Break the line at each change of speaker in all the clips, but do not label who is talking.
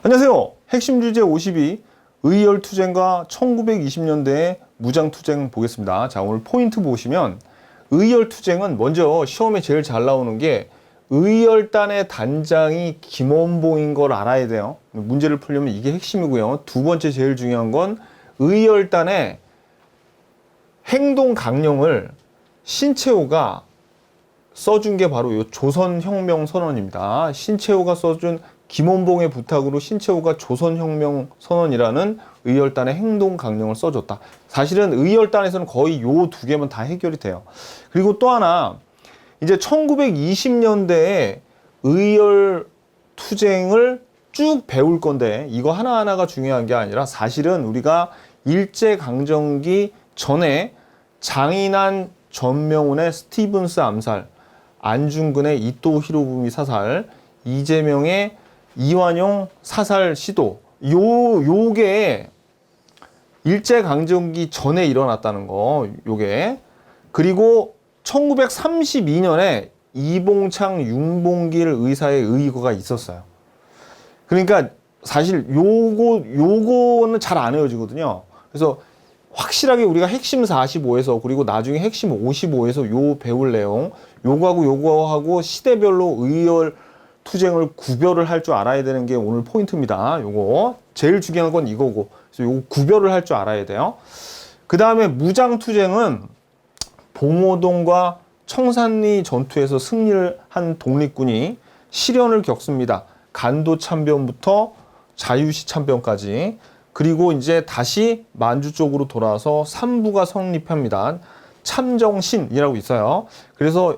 안녕하세요. 핵심 주제 52 의열투쟁과 1920년대의 무장투쟁 보겠습니다. 자, 오늘 포인트 보시면 의열투쟁은 먼저 시험에 제일 잘 나오는 게 의열단의 단장이 김원봉인 걸 알아야 돼요. 문제를 풀려면 이게 핵심이고요. 두 번째 제일 중요한 건 의열단의 행동 강령을 신채호가 써준 게 바로 이 조선혁명선언입니다. 신채호가 써준 김원봉의 부탁으로 신채호가 조선혁명선언이라는 의열단의 행동 강령을 써줬다. 사실은 의열단에서는 거의 요 두 개만 다 해결이 돼요. 그리고 또 하나, 이제 1920년대에 의열투쟁을 쭉 배울 건데 이거 하나하나가 중요한 게 아니라 사실은 우리가 일제강점기 전에 장인한 전명훈의 스티븐스 암살, 안중근의 이토 히로부미 사살, 이재명의 이완용 사살 시도, 요게 일제강점기 전에 일어났다는 거, 요게. 그리고 1932년에 이봉창, 윤봉길 의사의 의거가 있었어요. 그러니까 사실 요거는 잘 안 외워지거든요. 그래서 확실하게 우리가 핵심 45에서 그리고 나중에 핵심 55에서 요 배울 내용, 요거하고 시대별로 의열 투쟁을 구별을 할 줄 알아야 되는 게 오늘 포인트입니다. 요거 제일 중요한 건 이거고, 그래서 요거 구별을 할 줄 알아야 돼요. 그 다음에 무장투쟁은 봉오동과 청산리 전투에서 승리를 한 독립군이 시련을 겪습니다. 간도 참변부터 자유시 참변까지. 그리고 이제 다시 만주 쪽으로 돌아와서 삼부가 성립합니다. 참정신이라고 있어요. 그래서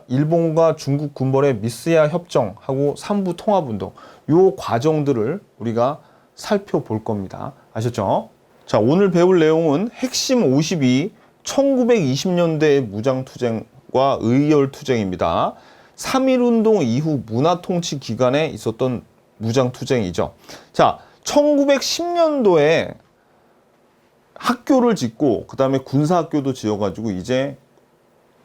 일본과 중국 군벌의 미스야 협정하고 삼부 통합운동, 요 과정들을 우리가 살펴볼 겁니다. 아셨죠? 자, 오늘 배울 내용은 핵심 52, 1920년대의 무장투쟁과 의열투쟁입니다. 3.1운동 이후 문화통치 기간에 있었던 무장투쟁이죠. 자, 1910년도에 학교를 짓고 그 다음에 군사학교도 지어가지고 이제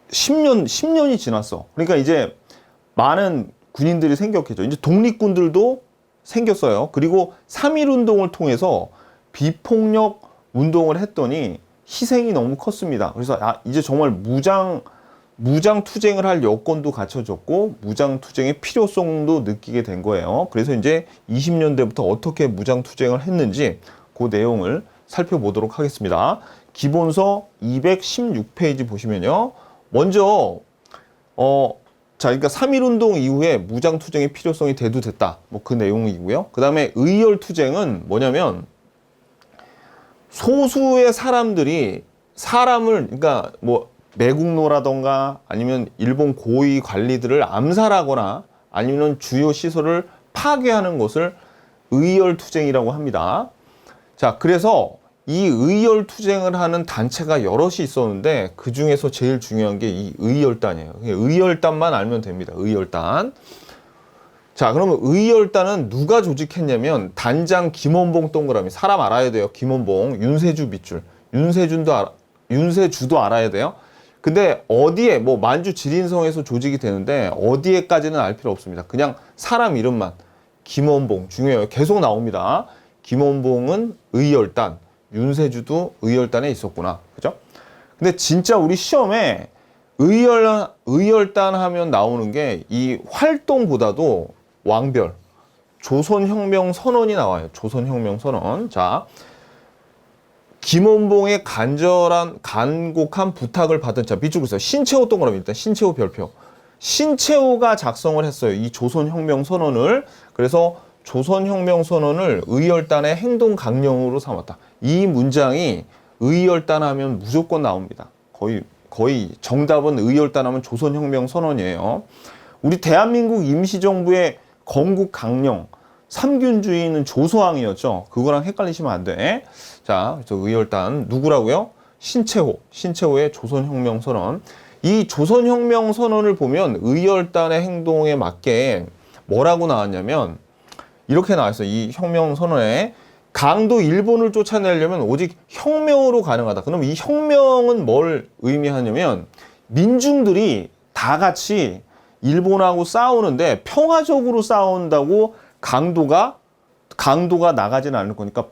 10년이 지났어. 그러니까 이제 많은 군인들이 생겼겠죠. 이제 독립군들도 생겼어요. 그리고 3.1운동을 통해서 비폭력 운동을 했더니 희생이 너무 컸습니다. 그래서 이제 정말 무장투쟁을 할 여건도 갖춰졌고 무장투쟁의 필요성도 느끼게 된 거예요. 그래서 이제 20년대부터 어떻게 무장투쟁을 했는지 그 내용을 살펴보도록 하겠습니다. 기본서 216페이지 보시면요. 먼저 자, 그러니까 3.1운동 이후에 무장투쟁의 필요성이 대두됐다. 뭐 그 내용이고요. 그 다음에 의열투쟁은 뭐냐면 소수의 사람들이 그러니까 뭐 매국노라던가 아니면 일본 고위 관리들을 암살하거나 아니면 주요 시설을 파괴하는 것을 의열투쟁이라고 합니다. 자, 그래서 이 의열투쟁을 하는 단체가 여럿이 있었는데 그 중에서 제일 중요한 게 이 의열단이에요. 의열단만 알면 됩니다. 의열단. 자, 그러면 의열단은 누가 조직했냐면 단장 김원봉 동그라미, 사람 알아야 돼요. 김원봉, 윤세주 밑줄, 윤세주도 알아야 돼요. 근데 어디에, 뭐 만주 지린성에서 조직이 되는데 어디에까지는 알 필요 없습니다. 그냥 사람 이름만. 김원봉 중요해요. 계속 나옵니다. 김원봉은 의열단, 윤세주도 의열단에 있었구나. 그죠? 근데 진짜 우리 시험에 의열단 하면 나오는 게 이 활동보다도 왕별, 조선혁명선언이 나와요. 조선혁명선언. 자, 김원봉의 간곡한 부탁을 받은, 자, 밑줄 보세요. 신채호 동그라미, 일단 신채호 별표. 신채호가 작성을 했어요. 이 조선혁명선언을. 그래서 조선혁명선언을 의열단의 행동 강령으로 삼았다. 이 문장이 의열단 하면 무조건 나옵니다. 거의 정답은 의열단 하면 조선혁명선언이에요. 우리 대한민국 임시정부의 건국 강령, 삼균주의는 조소왕이었죠. 그거랑 헷갈리시면 안 돼. 자, 그래서 의열단 누구라고요? 신채호의 조선혁명선언. 이 조선혁명선언을 보면 의열단의 행동에 맞게 뭐라고 나왔냐면 이렇게 나왔어요. 이 혁명선언에 강도 일본을 쫓아내려면 오직 혁명으로 가능하다. 그럼 이 혁명은 뭘 의미하냐면 민중들이 다 같이 일본하고 싸우는데 평화적으로 싸운다고 강도가 나가지는 않을 거니까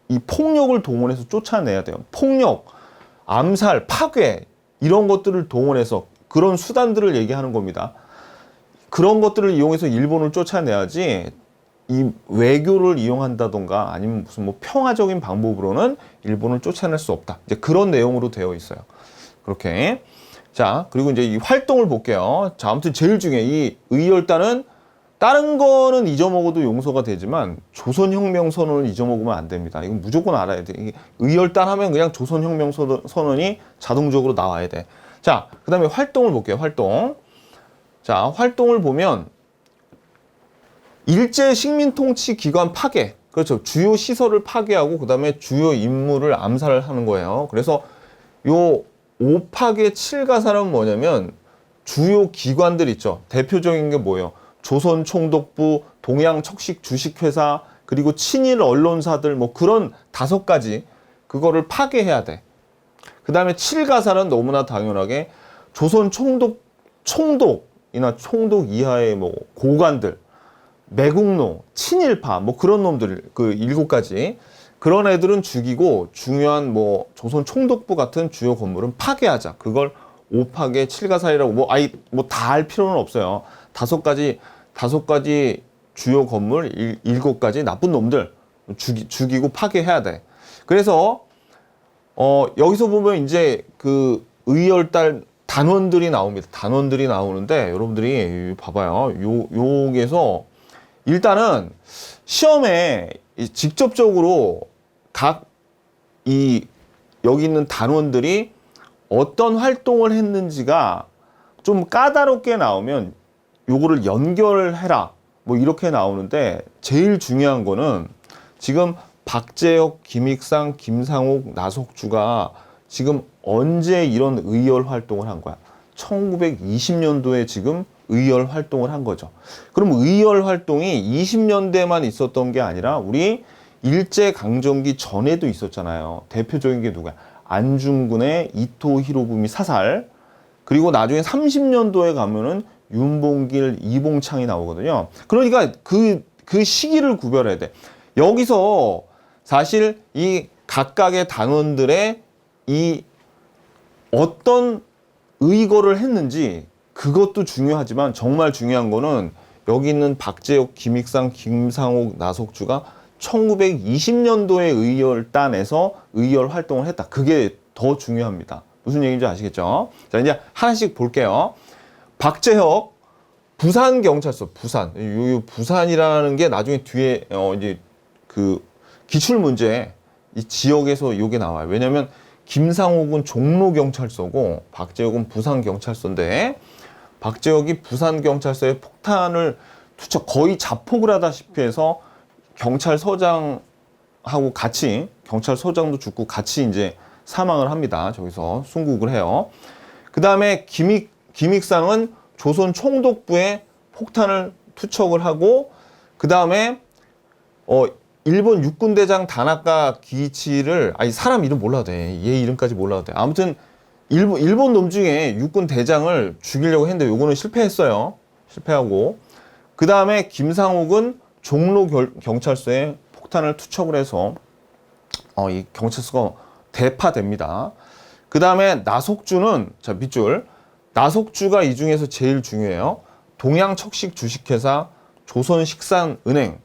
이 폭력을 동원해서 쫓아내야 돼요. 폭력, 암살, 파괴 이런 것들을 동원해서 그런 수단들을 얘기하는 겁니다. 그런 것들을 이용해서 일본을 쫓아내야지 이 외교를 이용한다던가 아니면 무슨 뭐 평화적인 방법으로는 일본을 쫓아낼 수 없다. 이제 그런 내용으로 되어 있어요. 그렇게. 자, 그리고 이제 이 활동을 볼게요. 자, 아무튼 제일 중요해. 이 의열단은 다른 거는 잊어먹어도 용서가 되지만 조선혁명선언을 잊어먹으면 안 됩니다. 이건 무조건 알아야 돼. 의열단 하면 그냥 조선혁명선언이 자동적으로 나와야 돼. 자, 그 다음에 활동을 볼게요. 활동. 자, 활동을 보면 일제 식민통치 기관 파괴. 그렇죠. 주요 시설을 파괴하고 그 다음에 주요 인물을 암살을 하는 거예요. 그래서 요 5파괴 7가사는 뭐냐면 주요 기관들 있죠. 대표적인 게 뭐예요? 조선총독부, 동양척식주식회사, 그리고 친일 언론사들 뭐 그런 5가지 그거를 파괴해야 돼. 그 다음에 7가사는 너무나 당연하게 총독이나 총독 이하의 뭐 고관들, 매국노, 친일파 뭐 그런 놈들 그 7가지 그런 애들은 죽이고 중요한 뭐 조선총독부 같은 주요 건물은 파괴하자. 그걸 5파괴 7가사이라고 뭐 다 할 필요는 없어요. 5가지 주요 건물 7가지 나쁜 놈들 죽이고 파괴해야 돼. 그래서 여기서 보면 이제 그 의열단 단원들이 나옵니다. 단원들이 나오는데 여러분들이 봐봐요. 여기에서 일단은 시험에 직접적으로 여기 있는 단원들이 어떤 활동을 했는지가 좀 까다롭게 나오면 요거를 연결해라 뭐 이렇게 나오는데 제일 중요한 거는 지금 박재혁, 김익상, 김상옥, 나석주가 지금 언제 이런 의열 활동을 한 거야? 1920년도에 지금 의열 활동을 한 거죠. 그럼 의열 활동이 20년대만 있었던 게 아니라 우리 일제강점기 전에도 있었잖아요. 대표적인 게 누구야? 안중근의 이토 히로부미 사살, 그리고 나중에 30년도에 가면은 윤봉길, 이봉창이 나오거든요. 그러니까 그 시기를 구별해야 돼. 여기서 사실 이 각각의 단원들의 이 어떤 의거를 했는지 그것도 중요하지만 정말 중요한 거는 여기 있는 박재혁, 김익상, 김상옥, 나석주가 1920년도에 의열단에서 의열 활동을 했다. 그게 더 중요합니다. 무슨 얘기인지 아시겠죠? 자, 이제 하나씩 볼게요. 박재혁, 부산경찰서, 부산이라는 게 나중에 뒤에, 이제 그 기출문제, 이 지역에서 요게 나와요. 왜냐면 김상옥은 종로경찰서고, 박재혁은 부산경찰서인데, 박재혁이 부산경찰서에 폭탄을 거의 자폭을 하다시피 해서 경찰서장하고 같이, 경찰서장도 죽고 같이 이제 사망을 합니다. 저기서 순국을 해요. 그 다음에 김익상은 조선 총독부에 폭탄을 투척을 하고, 그 다음에 일본 육군대장 다나카 기이치를 사람 이름 몰라도 돼. 얘 이름까지 몰라도 돼. 아무튼 일본 놈 중에 육군 대장을 죽이려고 했는데 요거는 실패했어요. 실패하고, 그 다음에 김상옥은 종로 경찰서에 폭탄을 투척을 해서 이 경찰서가 대파됩니다. 그 다음에 나석주는, 자, 밑줄. 나석주가 이 중에서 제일 중요해요. 동양척식주식회사, 조선식산은행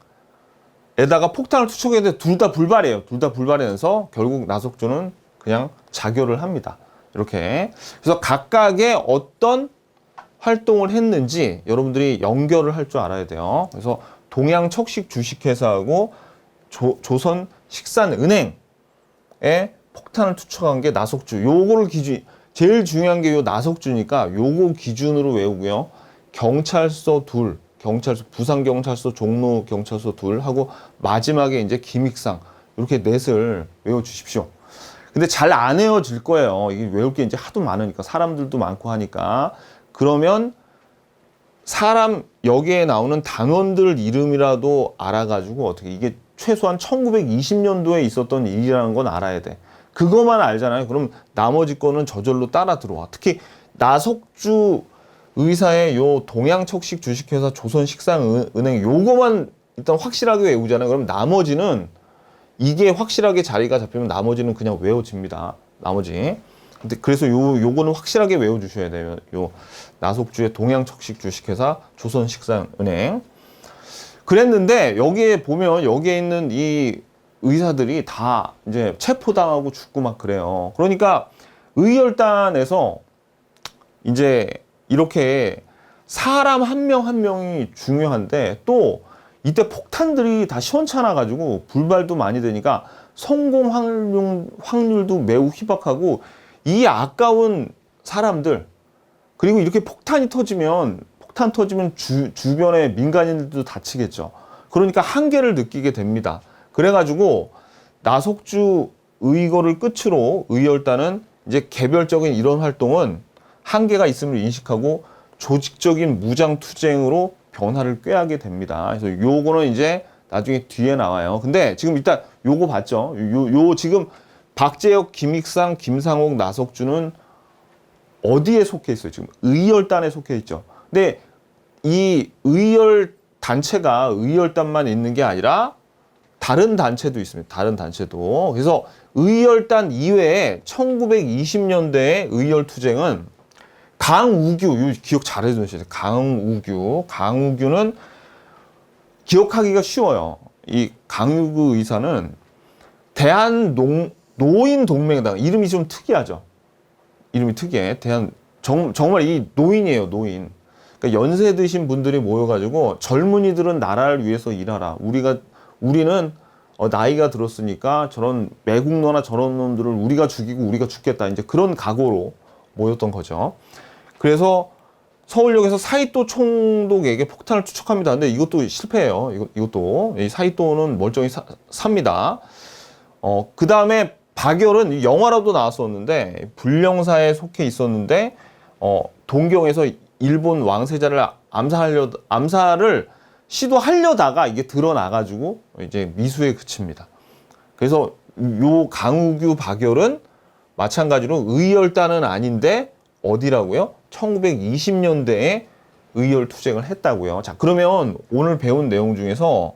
에다가 폭탄을 투척했는데 둘 다 불발이에요. 둘 다 불발해서 결국 나석주는 그냥 자결을 합니다. 이렇게. 그래서 각각의 어떤 활동을 했는지 여러분들이 연결을 할 줄 알아야 돼요. 그래서 동양척식주식회사하고 조선식산은행에 폭탄을 투척한 게 나석주. 요거를 제일 중요한 게 요 나석주니까 요거 기준으로 외우고요. 경찰서 둘, 부산경찰서, 종로경찰서 둘 하고 마지막에 이제 김익상. 이렇게 넷을 외워주십시오. 근데 잘 안 외워질 거예요. 이게 외울 게 이제 하도 많으니까, 사람들도 많고 하니까. 그러면 여기에 나오는 단원들 이름이라도 알아가지고 어떻게, 이게 최소한 1920년도에 있었던 일이라는 건 알아야 돼. 그거만 알잖아요. 그럼 나머지 거는 저절로 따라 들어와. 특히 나석주 의사의 요 동양척식주식회사, 조선식상은행 요거만 일단 확실하게 외우잖아요. 그럼 나머지는 이게 확실하게 자리가 잡히면 나머지는 그냥 외워집니다. 나머지. 근데 그래서 요거는 확실하게 외워주셔야 돼요. 요 나속주의 동양척식주식회사 조선식상은행. 그랬는데 여기에 보면 여기에 있는 이 의사들이 다 이제 체포당하고 죽고 막 그래요. 그러니까 의열단에서 이제 이렇게 사람 한 명 한 명이 중요한데 또 이때 폭탄들이 다 시원찮아 가지고 불발도 많이 되니까 성공 확률도 매우 희박하고 이 아까운 사람들 그리고 이렇게 폭탄 터지면 주변의 민간인들도 다치겠죠. 그러니까 한계를 느끼게 됩니다. 그래가지고 나속주 의거를 끝으로 의열단은 이제 개별적인 이런 활동은 한계가 있음을 인식하고 조직적인 무장투쟁으로 변화를 꾀하게 됩니다. 그래서 요거는 이제 나중에 뒤에 나와요. 근데 지금 일단 요거 봤죠? 요 지금 박재혁, 김익상, 김상옥, 나석주는 어디에 속해 있어요? 지금 의열단에 속해 있죠. 근데 이 의열 단체가 의열단만 있는 게 아니라 다른 단체도 있습니다. 다른 단체도. 그래서 의열단 이외에 1920년대의 의열투쟁은 강우규, 기억 잘 해주셔야 돼요. 강우규는 기억하기가 쉬워요. 이 강우규 의사는 노인동맹당, 이름이 좀 특이하죠. 이름이 특이해. 정말 이 노인이에요, 노인. 그러니까 연세 드신 분들이 모여가지고 젊은이들은 나라를 위해서 일하라. 우리는 나이가 들었으니까 저런 매국노나 저런 놈들을 우리가 죽이고 우리가 죽겠다. 이제 그런 각오로 모였던 거죠. 그래서 서울역에서 사이또 총독에게 폭탄을 투척합니다. 근데 이것도 실패해요. 이것도. 이 사이또는 멀쩡히 삽니다. 그 다음에 박열은 영화로도 나왔었는데, 불령사에 속해 있었는데, 동경에서 일본 왕세자를 암살을 시도하려다가 이게 드러나가지고 이제 미수에 그칩니다. 그래서 요 강우규 박열은 마찬가지로 의열단은 아닌데 어디라고요? 1920년대에 의열투쟁을 했다고요. 자, 그러면 오늘 배운 내용 중에서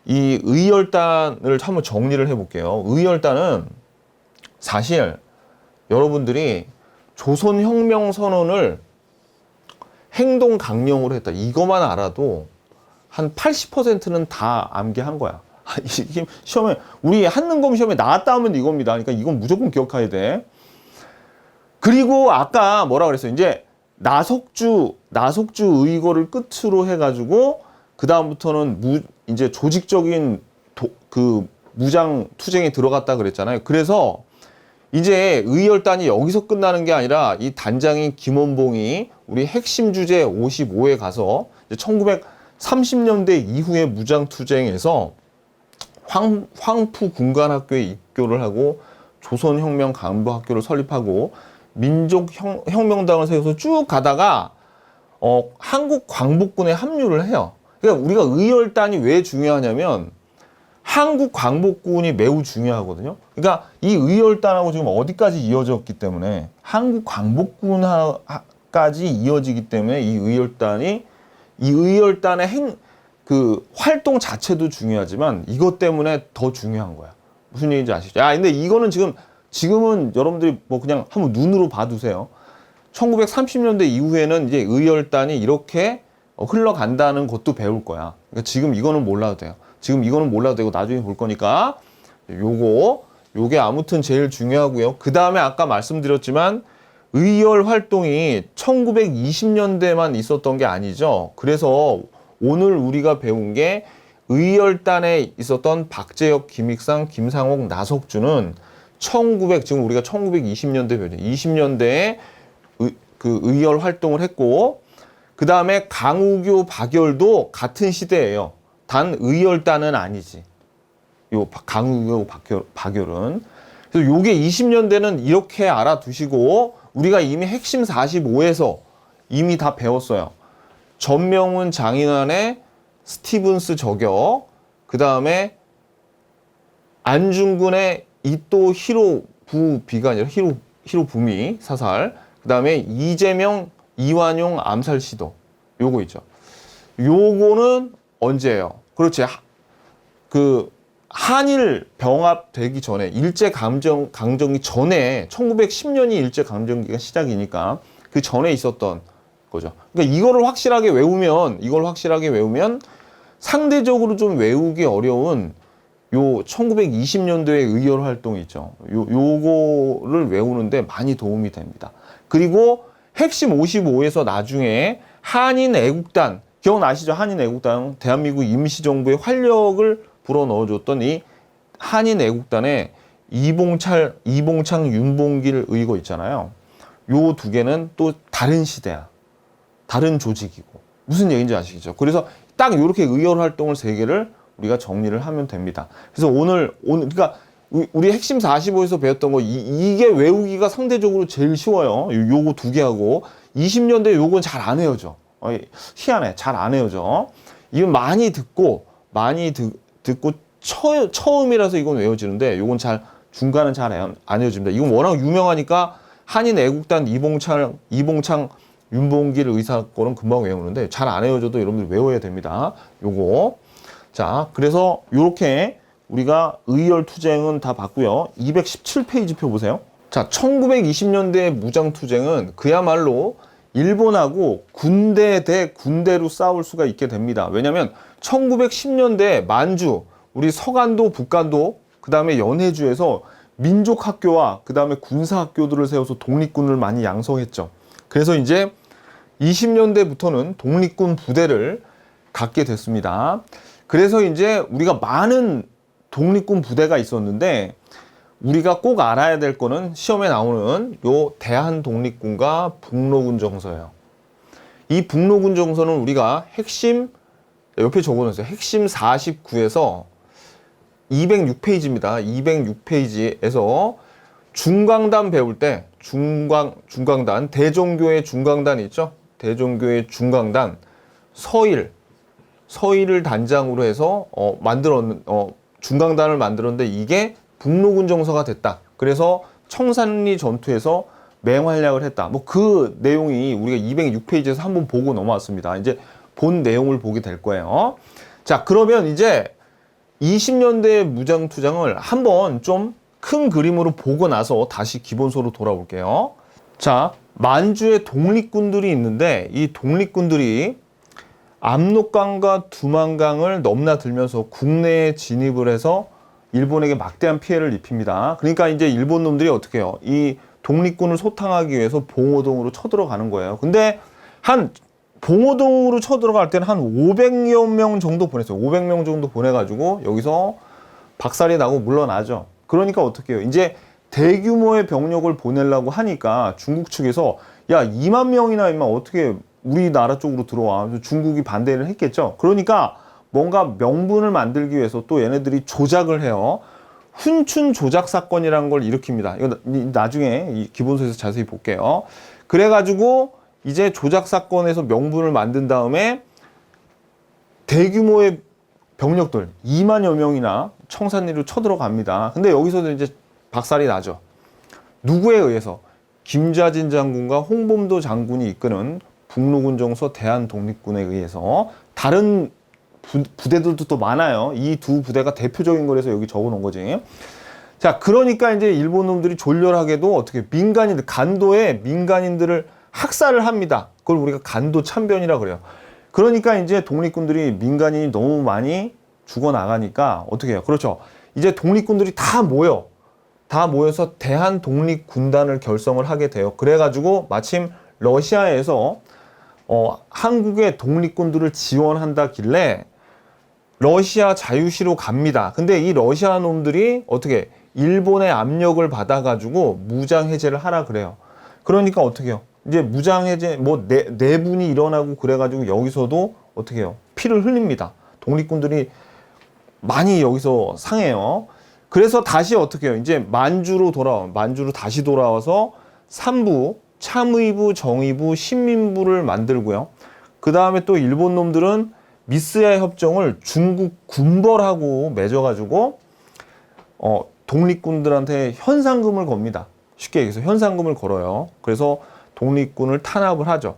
이 의열단을 한번 정리를 해볼게요. 의열단은 사실 여러분들이 조선혁명선언을 행동 강령으로 했다. 이거만 알아도 한 80%는 다 암기한 거야. 시험에, 우리 한능검 시험에 나왔다 하면 이겁니다. 그러니까 이건 무조건 기억해야 돼. 그리고 아까 뭐라 그랬어요? 이제 나속주 의거를 끝으로 해가지고 그 다음부터는 이제 조직적인 무장 투쟁에 들어갔다 그랬잖아요. 그래서 이제 의열단이 여기서 끝나는 게 아니라 이 단장인 김원봉이 우리 핵심 주제 55에 가서 1930년대 이후의 무장 투쟁에서 황푸 군관학교에 입교를 하고 조선혁명 간부학교를 설립하고 민족혁명당을 세워서 쭉 가다가 한국 광복군에 합류를 해요. 그러니까 우리가 의열단이 왜 중요하냐면 한국 광복군이 매우 중요하거든요. 그러니까 이 의열단하고 지금 어디까지 이어졌기 때문에 한국 광복군까지 이어지기 때문에 이 의열단의 활동 자체도 중요하지만 이것 때문에 더 중요한 거야. 무슨 얘기인지 아시죠? 근데 이거는 지금은 여러분들이 뭐 그냥 한번 눈으로 봐두세요. 1930년대 이후에는 이제 의열단이 이렇게 흘러간다는 것도 배울 거야. 그러니까 지금 이거는 몰라도 돼요. 지금 이거는 몰라도 되고 나중에 볼 거니까 요게 아무튼 제일 중요하고요. 그 다음에 아까 말씀드렸지만 의열 활동이 1920년대만 있었던 게 아니죠. 그래서 오늘 우리가 배운 게 의열단에 있었던 박재혁, 김익상, 김상옥, 나석주는 지금 우리가 1920년대 배우죠. 20년대에 의열 활동을 했고, 그 다음에 강우규, 박열도 같은 시대예요. 단 의열단은 아니지. 요 강우규, 박열은. 그래서 요게 20년대는 이렇게 알아두시고 우리가 이미 핵심 45에서 이미 다 배웠어요. 전명훈 장인환의 스티븐스 저격, 그 다음에 안중근의 이또 히로부비가 아니라 히로부미 사살, 그 다음에 이재명, 이완용 암살 시도, 요거 있죠. 요거는 언제예요? 그렇지. 그 한일 병합되기 전에 강점기 전에 1910년이 일제 강점기가 시작이니까 그 전에 있었던 거죠. 그러니까 이걸 확실하게 외우면 상대적으로 좀 외우기 어려운 요 1920년도의 의열 활동이 있죠. 요거를 외우는데 많이 도움이 됩니다. 그리고 핵심 55에서 나중에 한인 애국단, 기억나시죠? 한인 애국단, 대한민국 임시정부의 활력을 불어넣어줬던 이 한인 애국단의 이봉창, 윤봉길 의거 있잖아요. 요 두 개는 또 다른 시대야. 다른 조직이고. 무슨 얘기인지 아시겠죠? 그래서 딱 이렇게 의열 활동을 세 개를 우리가 정리를 하면 됩니다. 그래서 오늘 그러니까 우리 핵심 45에서 배웠던 거 이게 외우기가 상대적으로 제일 쉬워요. 요거 두 개하고 20년대 요건 잘 안 외워져. 희한해. 잘 안 외워져. 이건 많이 듣고 처음이라서 이건 외워지는데 요건 중간은 잘 안 외워집니다. 이건 워낙 유명하니까 한인 애국단 이봉창 윤봉길 의사 거는 금방 외우는데 잘 안 외워져도 여러분들 외워야 됩니다. 요거. 자, 그래서 요렇게 우리가 의열 투쟁은 다 봤고요. 217페이지 표 보세요. 자, 1920년대 무장투쟁은 그야말로 일본하고 군대 대 군대로 싸울 수가 있게 됩니다. 왜냐면 1910년대 만주, 우리 서간도, 북간도, 그 다음에 연해주에서 민족학교와 그 다음에 군사학교들을 세워서 독립군을 많이 양성했죠. 그래서 이제 20년대부터는 독립군 부대를 갖게 됐습니다. 그래서 이제 우리가 많은 독립군 부대가 있었는데 우리가 꼭 알아야 될 거는 시험에 나오는 요 대한독립군과 북로군 정서예요. 이 북로군 정서는 우리가 핵심, 옆에 적어놓으세요. 핵심 49에서 206페이지입니다. 206페이지에서 중강단 배울 때 중강단, 대종교의 중강단 있죠? 대종교의 중강단, 서일을 단장으로 해서 중강단을 만들었는데 이게 북로군 정서가 됐다. 그래서 청산리 전투에서 맹활약을 했다. 뭐 그 내용이 우리가 206페이지에서 한번 보고 넘어왔습니다. 이제 본 내용을 보게 될 거예요. 자, 그러면 이제 20년대 무장투쟁을 한번 좀 큰 그림으로 보고 나서 다시 기본소로 돌아올게요. 자, 만주에 독립군들이 있는데 이 독립군들이 압록강과 두만강을 넘나들면서 국내에 진입을 해서 일본에게 막대한 피해를 입힙니다. 그러니까 이제 일본 놈들이 어떻게 해요? 이 독립군을 소탕하기 위해서 봉오동으로 쳐들어가는 거예요. 근데 봉오동으로 쳐들어갈 때는 한 500여 명 정도 보냈어요. 500명 정도 보내가지고 여기서 박살이 나고 물러나죠. 그러니까 어떻게 해요? 이제 대규모의 병력을 보내려고 하니까 중국 측에서 야, 2만 명이나 임마 어떻게 우리나라 쪽으로 들어와. 중국이 반대를 했겠죠. 그러니까 뭔가 명분을 만들기 위해서 또 얘네들이 조작을 해요. 훈춘 조작 사건이라는 걸 일으킵니다. 이거 나중에 이 기본서에서 자세히 볼게요. 그래가지고 이제 조작 사건에서 명분을 만든 다음에 대규모의 병력들 2만여 명이나 청산리로 쳐들어갑니다. 근데 여기서도 이제 박살이 나죠. 누구에 의해서? 김좌진 장군과 홍범도 장군이 이끄는 북로군 정서 대한독립군에 의해서. 다른 부대들도 또 많아요. 이 두 부대가 대표적인 거라서 여기 적어 놓은 거지. 자, 그러니까 이제 일본 놈들이 졸렬하게도 어떻게 간도에 민간인들을 학살을 합니다. 그걸 우리가 간도 참변이라 그래요. 그러니까 이제 독립군들이 민간인이 너무 많이 죽어나가니까 어떻게 해요? 그렇죠. 이제 독립군들이 다 모여서 대한독립군단을 결성을 하게 돼요. 그래가지고 마침 러시아에서 한국의 독립군들을 지원한다길래 러시아 자유시로 갑니다. 근데 이 러시아 놈들이 어떻게 일본의 압력을 받아가지고 무장해제를 하라 그래요. 그러니까 어떻게 해요? 이제 무장해제 내분이 일어나고 그래가지고 여기서도 어떻게 해요? 피를 흘립니다. 독립군들이 많이 여기서 상해요. 그래서 다시 어떻게 해요? 이제 만주로 다시 돌아와서 3부, 참의부, 정의부, 신민부를 만들고요. 그 다음에 또 일본 놈들은 미스야 협정을 중국 군벌하고 맺어가지고 독립군들한테 현상금을 겁니다. 쉽게 얘기해서 현상금을 걸어요. 그래서 독립군을 탄압을 하죠.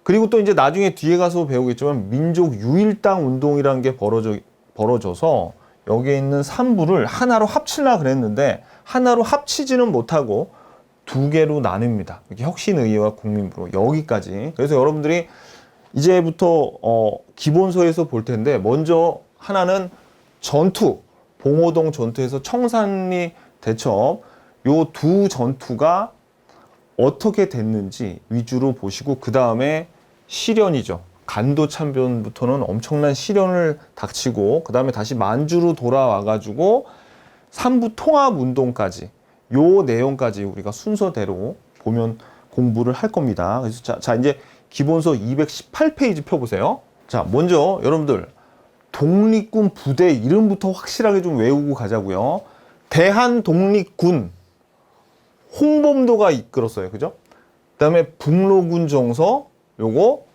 그리고 또 이제 나중에 뒤에 가서 배우겠지만 민족 유일당 운동이라는 게 벌어져서 여기에 있는 산부를 하나로 합치려고 그랬는데 하나로 합치지는 못하고 두 개로 나뉩니다. 이렇게 혁신의회와 국민부로 여기까지. 그래서 여러분들이 이제부터 기본서에서 볼 텐데 먼저 하나는 전투, 봉오동 전투에서 청산리 대첩 요 두 전투가 어떻게 됐는지 위주로 보시고 그 다음에 시련이죠. 간도 참변부터는 엄청난 시련을 닥치고 그 다음에 다시 만주로 돌아와가지고 삼부 통합 운동까지 요 내용까지 우리가 순서대로 보면 공부를 할 겁니다. 그래서 자 이제 기본서 218페이지 펴보세요. 자 먼저 여러분들 독립군 부대 이름부터 확실하게 좀 외우고 가자고요. 대한독립군 홍범도가 이끌었어요. 그죠? 그 다음에 북로군 정서 요거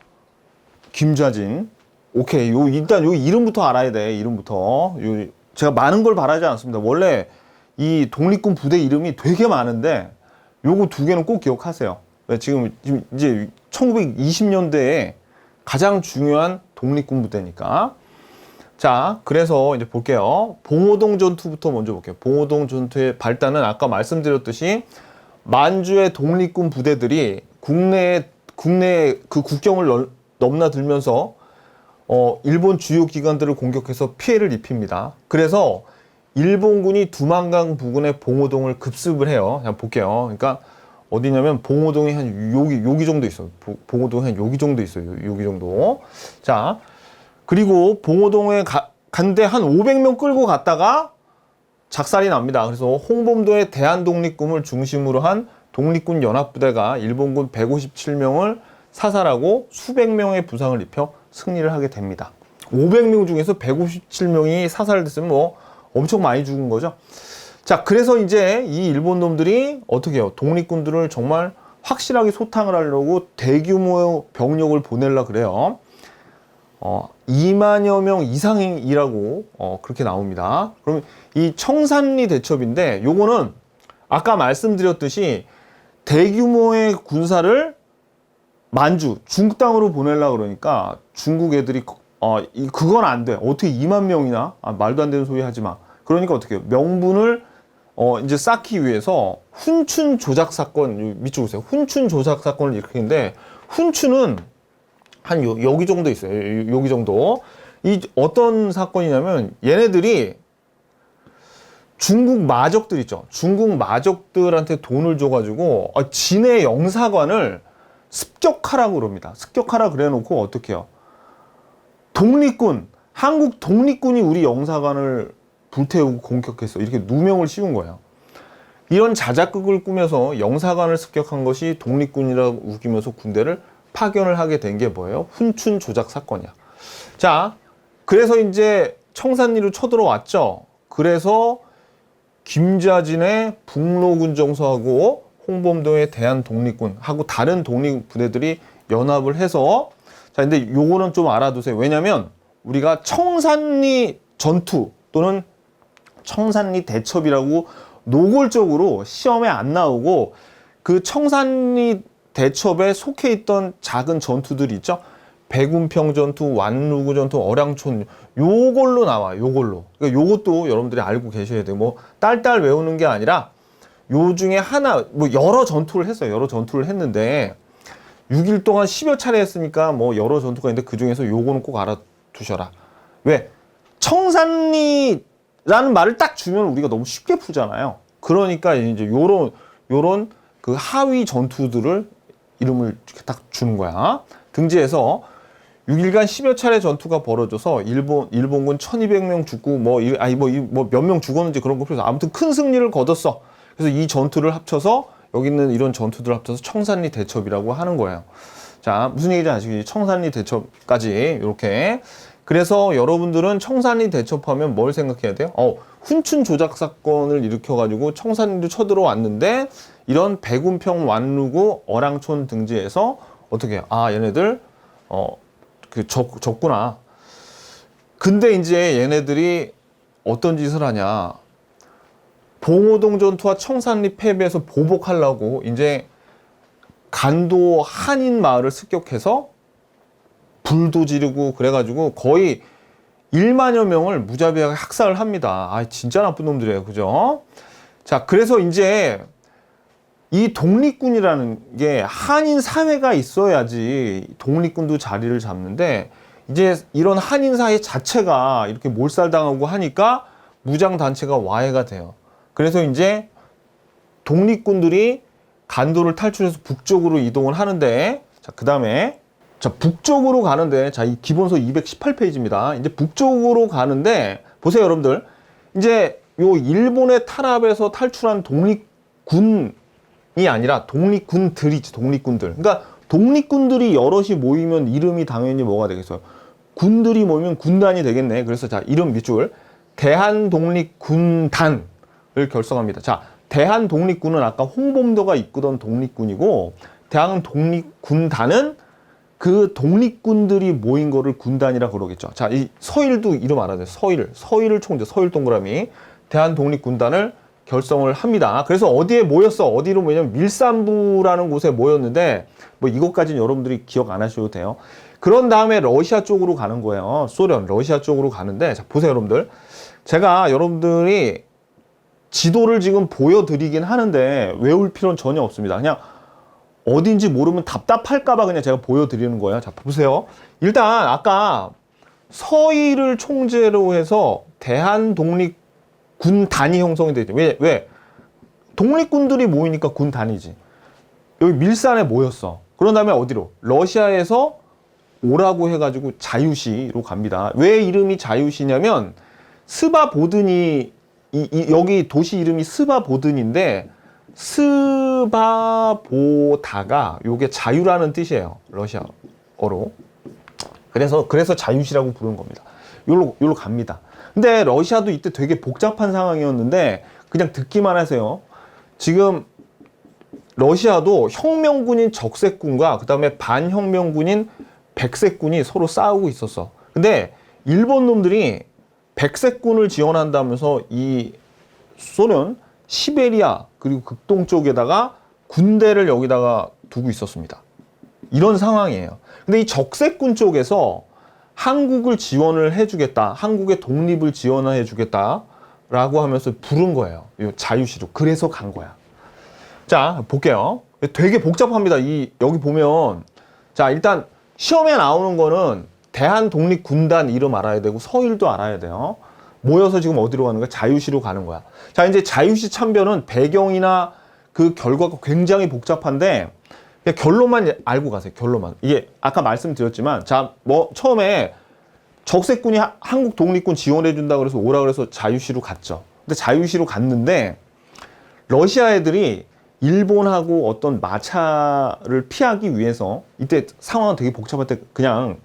김좌진. 오케이. 일단 요 이름부터 알아야 돼. 이름부터. 제가 많은 걸 바라지 않습니다. 원래 이 독립군 부대 이름이 되게 많은데 요거 두 개는 꼭 기억하세요. 지금 이제 1920년대에 가장 중요한 독립군 부대니까. 자, 그래서 이제 볼게요. 봉오동 전투부터 먼저 볼게요. 봉오동 전투의 발단은 아까 말씀드렸듯이 만주의 독립군 부대들이 국내에 그 국경을 넘나들면서 일본 주요 기관들을 공격해서 피해를 입힙니다. 그래서 일본군이 두만강 부근의 봉오동을 급습을 해요. 그냥 볼게요. 그러니까 어디냐면 봉오동이 한 여기 정도 있어요. 봉오동이 한 여기 정도 있어요. 여기 정도. 자, 그리고 봉오동에 간데 한 500명 끌고 갔다가 작살이 납니다. 그래서 홍범도의 대한독립군을 중심으로 한 독립군 연합부대가 일본군 157명을 사살하고 수백 명의 부상을 입혀 승리를 하게 됩니다. 500명 중에서 157명이 사살됐으면 뭐 엄청 많이 죽은 거죠. 자, 그래서 이제 이 일본 놈들이 어떻게 해요? 독립군들을 정말 확실하게 소탕을 하려고 대규모의 병력을 보내려고 그래요. 2만여 명 이상이라고 그렇게 나옵니다. 그럼 이 청산리 대첩인데 요거는 아까 말씀드렸듯이 대규모의 군사를 만주, 중국 땅으로 보내려고 그러니까 중국 애들이 그건 안 돼. 어떻게 2만 명이나? 말도 안 되는 소리 하지 마. 그러니까 어떻게 해요? 명분을 이제 쌓기 위해서 훈춘 조작 사건, 밑줄 보세요. 훈춘 조작 사건을 일으키는데 훈춘은 한 여기 정도 있어요. 여기 정도. 이 어떤 사건이냐면 얘네들이 중국 마적들 있죠. 중국 마적들한테 돈을 줘가지고 진해 영사관을 습격하라고 그럽니다. 습격하라 그래놓고 어떻게 해요? 독립군, 한국 독립군이 우리 영사관을 불태우고 공격했어. 이렇게 누명을 씌운 거예요. 이런 자작극을 꾸며서 영사관을 습격한 것이 독립군이라고 우기면서 군대를 파견을 하게 된 게 뭐예요? 훈춘 조작 사건이야. 자, 그래서 이제 청산리로 쳐들어왔죠. 그래서 김좌진의 북로군 정서하고 홍범도의 대한독립군하고 다른 독립부대들이 연합을 해서 자, 근데 요거는 좀 알아두세요. 왜냐면 우리가 청산리 전투 또는 청산리 대첩이라고 노골적으로 시험에 안 나오고 그 청산리 대첩에 속해 있던 작은 전투들이 있죠. 백운평 전투, 완루구 전투, 어량촌 요걸로 나와. 요걸로. 그러니까 요것도 여러분들이 알고 계셔야 돼요. 뭐 딸딸 외우는 게 아니라 요 중에 하나 뭐 여러 전투를 했어요. 여러 전투를 했는데 6일 동안 10여 차례 했으니까 뭐 여러 전투가 있는데 그 중에서 요거는 꼭 알아두셔라. 왜? 청산리라는 말을 딱 주면 우리가 너무 쉽게 풀잖아요. 그러니까 이제 요런 그 하위 전투들을 이름을 이렇게 딱 주는 거야. 등지에서 6일간 10여 차례 전투가 벌어져서 일본군 1200명 죽고 몇 명 죽었는지 그런 거 필요 없어. 아무튼 큰 승리를 거뒀어. 그래서 이 전투를 합쳐서 여기 있는 이런 전투들을 합쳐서 청산리 대첩이라고 하는 거예요. 자, 무슨 얘기인지 아시겠지? 청산리 대첩까지 이렇게. 그래서 여러분들은 청산리 대첩하면 뭘 생각해야 돼요? 훈춘 조작 사건을 일으켜가지고 청산리로 쳐들어왔는데 이런 백운평, 완루구, 어량촌 등지에서 어떻게 해요? 얘네들 적구나. 근데 이제 얘네들이 어떤 짓을 하냐? 봉오동 전투와 청산리 패배해서 보복하려고 이제 간도 한인 마을을 습격해서 불도 지르고 그래가지고 거의 1만여 명을 무자비하게 학살을 합니다. 아, 진짜 나쁜 놈들이에요. 그죠? 자, 그래서 이제 이 독립군이라는 게 한인 사회가 있어야지 독립군도 자리를 잡는데, 이제 이런 한인 사회 자체가 이렇게 몰살당하고 하니까 무장단체가 와해가 돼요. 그래서 이제 독립군들이 간도를 탈출해서 북쪽으로 이동을 하는데, 자, 그 다음에, 자, 북쪽으로 가는데, 자, 이 기본서 218페이지입니다. 이제 북쪽으로 가는데, 보세요, 여러분들. 이제 요 일본의 탄압에서 탈출한 독립군이 아니라 독립군들이지, 독립군들. 그러니까 독립군들이 여럿이 모이면 이름이 당연히 뭐가 되겠어요? 군들이 모이면 군단이 되겠네. 그래서 자, 이름 밑줄. 대한독립군단을 결성합니다. 자, 대한독립군은 아까 홍범도가 이끄던 독립군이고, 대한독립군단은 그 독립군들이 모인 거를 군단이라 그러겠죠. 자, 이 서일도 이름 알아야 돼요. 서일을 총재, 서일 동그라미. 대한독립군단을 결성을 합니다. 그래서 어디에 모였어? 어디로 모이냐면 밀산부라는 곳에 모였는데, 뭐 이것까지는 여러분들이 기억 안 하셔도 돼요. 그런 다음에 러시아 쪽으로 가는 거예요. 소련, 러시아 쪽으로 가는데, 자, 보세요, 여러분들. 제가 여러분들이 지도를 지금 보여드리긴 하는데 외울 필요는 전혀 없습니다. 그냥 어딘지 모르면 답답할까봐 그냥 제가 보여드리는 거예요. 자, 보세요. 일단 아까 서일을 총재로 해서 대한독립군단이 형성이 되죠. 왜? 독립군들이 모이니까 군단이지. 여기 밀산에 모였어. 그런 다음에 어디로? 러시아에서 오라고 해가지고 자유시로 갑니다. 왜 이름이 자유시냐면 스바보든이 여기 도시 이름이 스바보든인데, 스바보다가 요게 자유라는 뜻이에요. 러시아어로. 그래서 자유시라고 부르는 겁니다. 요로 갑니다. 근데 러시아도 이때 되게 복잡한 상황이었는데 그냥 듣기만 하세요. 지금 러시아도 혁명군인 적색군과 그 다음에 반혁명군인 백색군이 서로 싸우고 있었어. 근데 일본 놈들이 백색군을 지원한다면서 이 소련, 시베리아 그리고 극동 쪽에다가 군대를 여기다가 두고 있었습니다. 이런 상황이에요. 근데 이 적색군 쪽에서 한국을 지원을 해주겠다, 한국의 독립을 지원해 주겠다 라고 하면서 부른 거예요. 이 자유시로. 그래서 간 거야. 자, 볼게요. 되게 복잡합니다. 여기 보면, 자, 일단 시험에 나오는 거는 대한독립군단 이름 알아야 되고 서일도 알아야 돼요. 모여서 지금 어디로 가는 거야? 자유시로 가는 거야. 자, 이제 자유시 참변은 배경이나 그 결과가 굉장히 복잡한데 그냥 결론만 알고 가세요. 결론만. 이게 아까 말씀드렸지만, 자, 뭐 처음에 적색군이 한국 독립군 지원해 준다 그래서 오라 그래서 자유시로 갔죠. 근데 자유시로 갔는데 러시아 애들이 일본하고 어떤 마찰을 피하기 위해서, 이때 상황은 되게 복잡할 때 그냥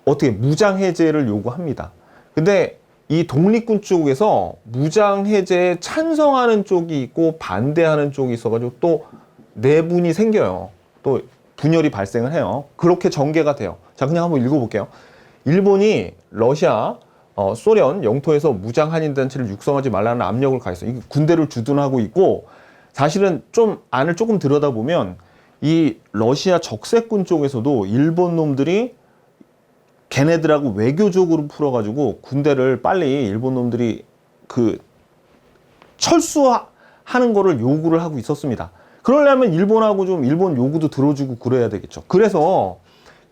어떻게 무장해제를 요구합니다. 근데 이 독립군 쪽에서 무장해제에 찬성하는 쪽이 있고 반대하는 쪽이 있어가지고 또 내분이 생겨요. 또 분열이 발생을 해요. 그렇게 전개가 돼요. 자, 그냥 한번 읽어볼게요. 일본이 러시아, 소련 영토에서 무장 한인단체를 육성하지 말라는 압력을 가했어요. 이 군대를 주둔하고 있고, 사실은 좀 안을 조금 들여다보면 이 러시아 적색군 쪽에서도 일본 놈들이 걔네들하고 외교적으로 풀어가지고 군대를 빨리 일본 놈들이 그 철수하는 거를 요구를 하고 있었습니다. 그러려면 일본하고 좀 일본 요구도 들어주고 그래야 되겠죠. 그래서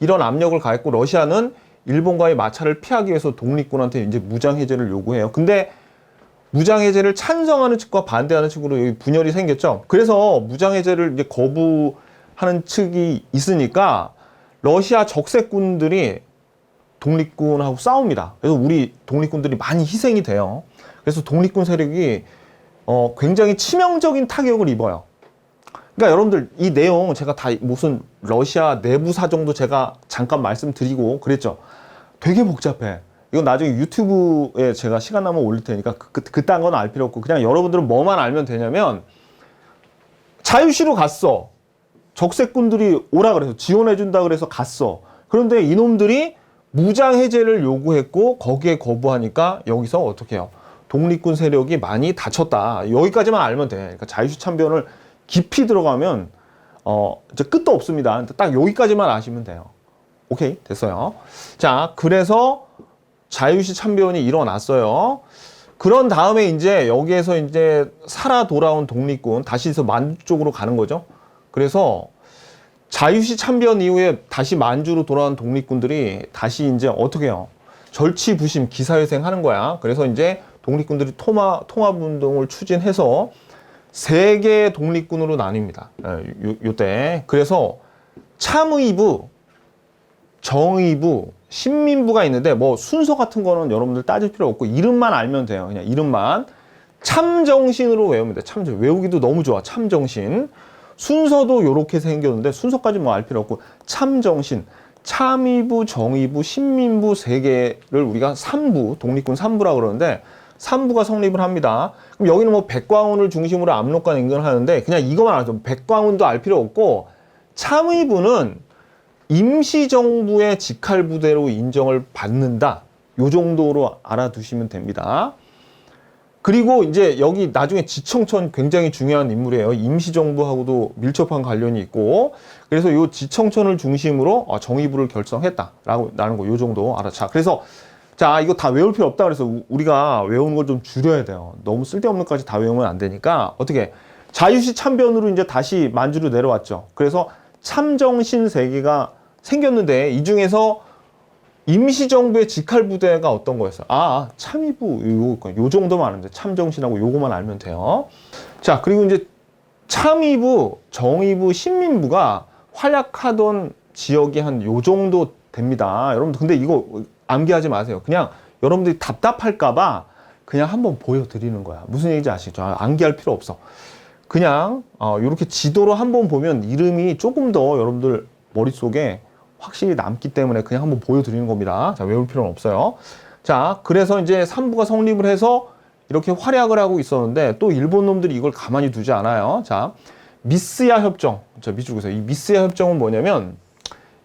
이런 압력을 가했고, 러시아는 일본과의 마찰을 피하기 위해서 독립군한테 이제 무장해제를 요구해요. 근데 무장해제를 찬성하는 측과 반대하는 측으로 여기 분열이 생겼죠. 그래서 무장해제를 이제 거부하는 측이 있으니까 러시아 적색군들이 독립군하고 싸웁니다. 그래서 우리 독립군들이 많이 희생이 돼요. 그래서 독립군 세력이 굉장히 치명적인 타격을 입어요. 그러니까 여러분들 이 내용 제가 다 무슨 러시아 내부 사정도 제가 잠깐 말씀드리고 그랬죠. 되게 복잡해. 이건 나중에 유튜브에 제가 시간 나면 올릴 테니까 그딴 건 알 필요 없고, 그냥 여러분들은 뭐만 알면 되냐면, 자유시로 갔어. 적색군들이 오라 그래서 지원해준다 그래서 갔어. 그런데 이놈들이 무장해제를 요구했고 거기에 거부하니까 여기서 어떻게 해요? 독립군 세력이 많이 다쳤다. 여기까지만 알면 돼. 그러니까 자유시 참변을 깊이 들어가면 이제 끝도 없습니다. 딱 여기까지만 아시면 돼요. 오케이, 됐어요. 자, 그래서 자유시 참변이 일어났어요. 그런 다음에 이제 여기에서 이제 살아 돌아온 독립군 다시 만주 쪽으로 가는 거죠. 그래서 자유시 참변 이후에 다시 만주로 돌아온 독립군들이 다시 이제 어떻게 해요? 절치부심 기사회생 하는 거야. 그래서 이제 독립군들이 통합운동을 추진해서 세 개의 독립군으로 나뉩니다. 요때. 그래서 참의부, 정의부, 신민부가 있는데 뭐 순서 같은 거는 여러분들 따질 필요 없고 이름만 알면 돼요. 그냥 이름만. 참정신으로 외우면 돼. 참정. 외우기도 너무 좋아. 참정신. 순서도 요렇게 생겼는데 순서까지 뭐 알 필요 없고 참정신. 참의부, 정의부, 신민부 세 개를 우리가 3부, 독립군 3부라 그러는데 3부가 성립을 합니다. 그럼 여기는 뭐 백광운을 중심으로 압록강 인근을 하는데 그냥 이것만 알아도 백광운도 알 필요 없고 참의부는 임시정부의 직할부대로 인정을 받는다. 요 정도로 알아두시면 됩니다. 그리고 이제 여기 나중에 지청천 굉장히 중요한 인물이에요. 임시정부하고도 밀접한 관련이 있고 그래서 이 지청천을 중심으로 정의부를 결성했다라는 거 요 정도 알아. 자, 그래서 자 이거 다 외울 필요 없다 그래서 우리가 외우는 걸 좀 줄여야 돼요. 너무 쓸데없는 것까지 다 외우면 안 되니까 어떻게 자유시 참변으로 이제 다시 만주로 내려왔죠. 그래서 참정신 세계가 생겼는데 이 중에서 임시정부의 직할부대가 어떤 거였어요? 참의부 요 정도만 알면 돼. 참정신하고 요거만 알면 돼요. 자, 그리고 이제 참의부, 정의부, 신민부가 활약하던 지역이 한 요 정도 됩니다. 여러분들 근데 이거 암기하지 마세요. 그냥 여러분들이 답답할까봐 그냥 한번 보여드리는 거야. 무슨 얘기인지 아시죠? 암기할 필요 없어. 그냥 이렇게 지도로 한번 보면 이름이 조금 더 여러분들 머릿속에 확실히 남기 때문에 그냥 한번 보여드리는 겁니다. 자, 외울 필요는 없어요. 자, 그래서 이제 3부가 성립을 해서 이렇게 활약을 하고 있었는데 또 일본 놈들이 이걸 가만히 두지 않아요. 자, 미스야 협정. 자, 밑줄 그세요. 이 미스야 협정은 뭐냐면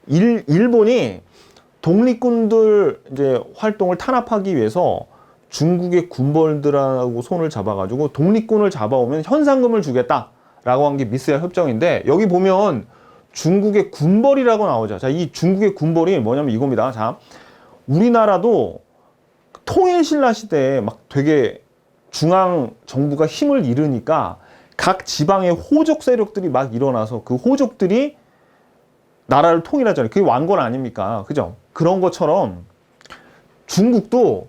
일본이 독립군들 이제 활동을 탄압하기 위해서 중국의 군벌들하고 손을 잡아가지고 독립군을 잡아오면 현상금을 주겠다라고 한 게 미스야 협정인데 여기 보면 중국의 군벌이라고 나오죠. 자, 이 중국의 군벌이 뭐냐면 이겁니다. 자, 우리나라도 통일신라 시대에 막 되게 중앙 정부가 힘을 잃으니까 각 지방의 호족 세력들이 막 일어나서 그 호족들이 나라를 통일하잖아요. 그게 왕권 아닙니까? 그죠? 그런 것처럼 중국도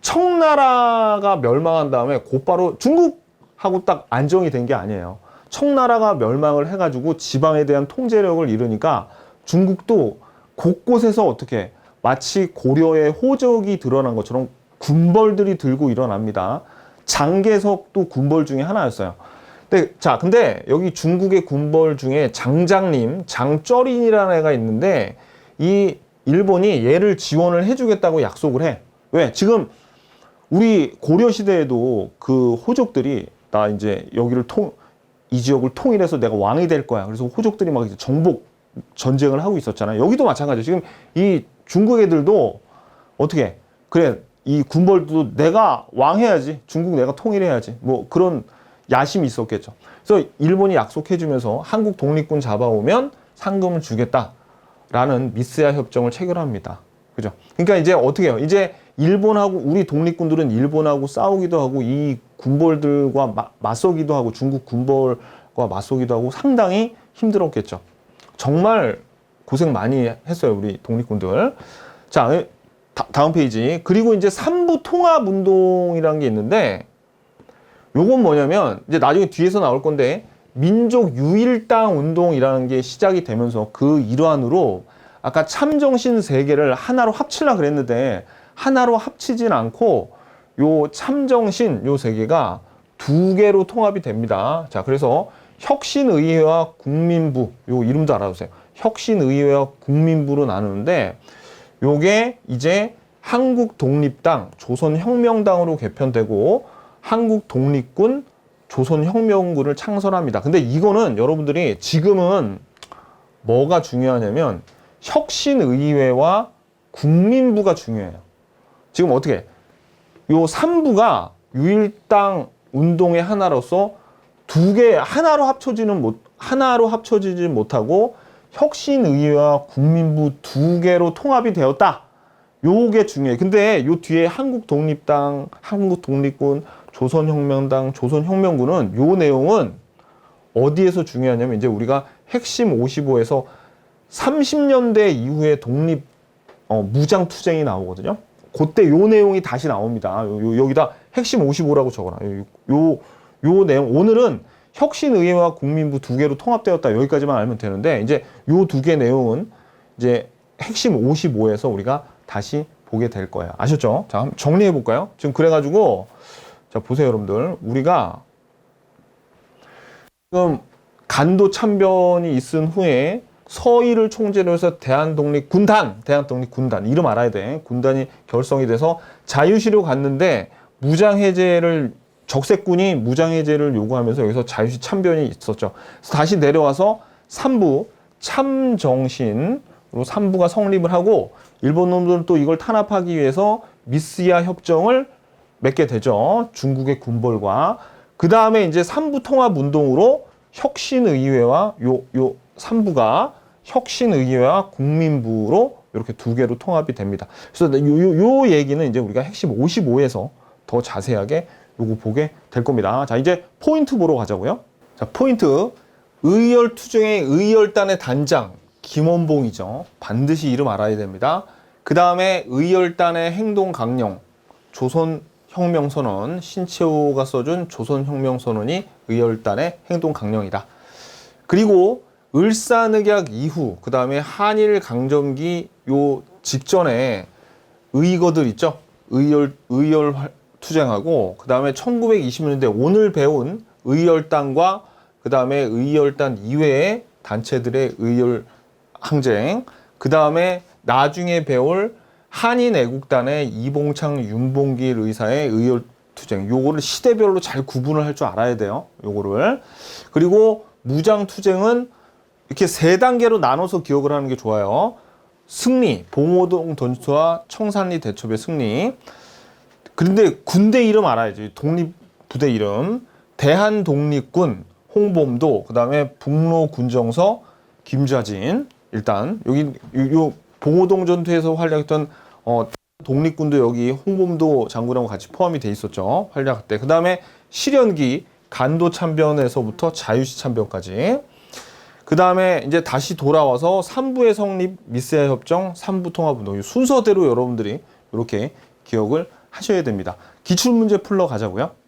청나라가 멸망한 다음에 곧바로 중국하고 딱 안정이 된 게 아니에요. 청나라가 멸망을 해가지고 지방에 대한 통제력을 잃으니까 중국도 곳곳에서 어떻게 마치 고려의 호적이 드러난 것처럼 군벌들이 들고 일어납니다. 장개석도 군벌 중에 하나였어요. 근데 여기 중국의 군벌 중에 장장님, 장쩌린이라는 애가 있는데 이 일본이 얘를 지원을 해주겠다고 약속을 해. 왜? 지금 우리 고려 시대에도 그 호족들이 나 이제 여기를 이 지역을 통일해서 내가 왕이 될 거야. 그래서 호족들이 막 이제 정복 전쟁을 하고 있었잖아요. 여기도 마찬가지예요. 지금 이 중국 애들도 어떻게 그래 이 군벌도 내가 왕 해야지. 중국 내가 통일해야지. 뭐 그런 야심이 있었겠죠. 그래서 일본이 약속해주면서 한국 독립군 잡아오면 상금을 주겠다라는 미스야 협정을 체결합니다. 그죠? 그러니까 이제 어떻게 해요? 이제 일본하고 우리 독립군들은 일본하고 싸우기도 하고 이 군벌들과 맞서기도 하고 중국 군벌과 맞서기도 하고 상당히 힘들었겠죠. 정말 고생 많이 했어요, 우리 독립군들. 자, 다음 페이지. 그리고 이제 3부 통합운동이라는 게 있는데 요건 뭐냐면 이제 나중에 뒤에서 나올 건데 민족 유일당 운동이라는 게 시작이 되면서 그 일환으로 아까 참정신 세 개를 하나로 합치려고 그랬는데 하나로 합치진 않고 요 참정신 요 세 개가 두 개로 통합이 됩니다. 자, 그래서 혁신의회와 국민부 요 이름도 알아두세요. 혁신의회와 국민부로 나누는데 요게 이제 한국독립당 조선혁명당으로 개편되고 한국독립군 조선혁명군을 창설합니다. 근데 이거는 여러분들이 지금은 뭐가 중요하냐면 혁신의회와 국민부가 중요해요. 지금 어떻게 요 3부가 유일당 운동의 하나로서 두 개 하나로 합쳐지지 못하고 혁신의회와 국민부 두 개로 통합이 되었다. 요게 중요해요. 근데 요 뒤에 한국독립당, 한국독립군, 조선혁명당, 조선혁명군은 요 내용은 어디에서 중요하냐면 이제 우리가 핵심 55에서 30년대 이후에 독립 무장 투쟁이 나오거든요. 그때 요 내용이 다시 나옵니다. 여기다 핵심 55라고 적어라. 요 내용 오늘은 혁신의회와 국민부 두 개로 통합되었다. 여기까지만 알면 되는데 이제 요 두 개 내용은 이제 핵심 55에서 우리가 다시 보게 될 거예요. 아셨죠? 자, 한번 정리해 볼까요? 지금 그래가지고 자 보세요, 여러분들. 우리가 지금 간도 참변이 있은 후에 서희를 총재로 해서 대한독립군단 이름 알아야 돼. 군단이 결성이 돼서 자유시로 갔는데 무장해제를 적색군이 무장해제를 요구하면서 여기서 자유시 참변이 있었죠. 그래서 다시 내려와서 3부 참정신으로 3부가 성립을 하고 일본 놈들은 또 이걸 탄압하기 위해서 미스야 협정을 맺게 되죠. 중국의 군벌과. 그 다음에 이제 3부 통합 운동으로 혁신의회와 요 3부가 혁신의회와 국민부로 이렇게 두 개로 통합이 됩니다. 그래서 요 얘기는 이제 우리가 핵심 55에서 더 자세하게 요거 보게 될 겁니다. 자, 이제 포인트 보러 가자고요. 자, 포인트. 의열투쟁의 의열단의 단장 김원봉이죠. 반드시 이름 알아야 됩니다. 그 다음에 의열단의 행동 강령 조선혁명선언 신채호가 써준 조선혁명선언이 의열단의 행동 강령이다. 그리고 을사늑약 이후 그 다음에 한일 강점기 요 직전에 의거들 있죠. 의열 투쟁하고 그 다음에 1920년대 오늘 배운 의열단과 그 다음에 의열단 이외의 단체들의 의열 항쟁, 그 다음에 나중에 배울 한인애국단의 이봉창, 윤봉길 의사의 의열 투쟁, 요거를 시대별로 잘 구분을 할 줄 알아야 돼요. 요거를. 그리고 무장 투쟁은 이렇게 세 단계로 나눠서 기억을 하는 게 좋아요. 승리, 봉오동 전투와 청산리 대첩의 승리. 그런데 군대 이름 알아야지. 독립부대 이름. 대한독립군, 홍범도, 그 다음에 북로군정서, 김좌진. 일단 여기 요 봉오동 전투에서 활약했던 독립군도 여기 홍범도 장군하고 같이 포함이 돼 있었죠. 활약 때. 그 다음에 실현기 간도 참변에서부터 자유시 참변까지. 그 다음에 이제 다시 돌아와서 3부의 성립, 미스야 협정, 3부 통합운동. 순서대로 여러분들이 이렇게 기억을 하셔야 됩니다. 기출문제 풀러 가자고요.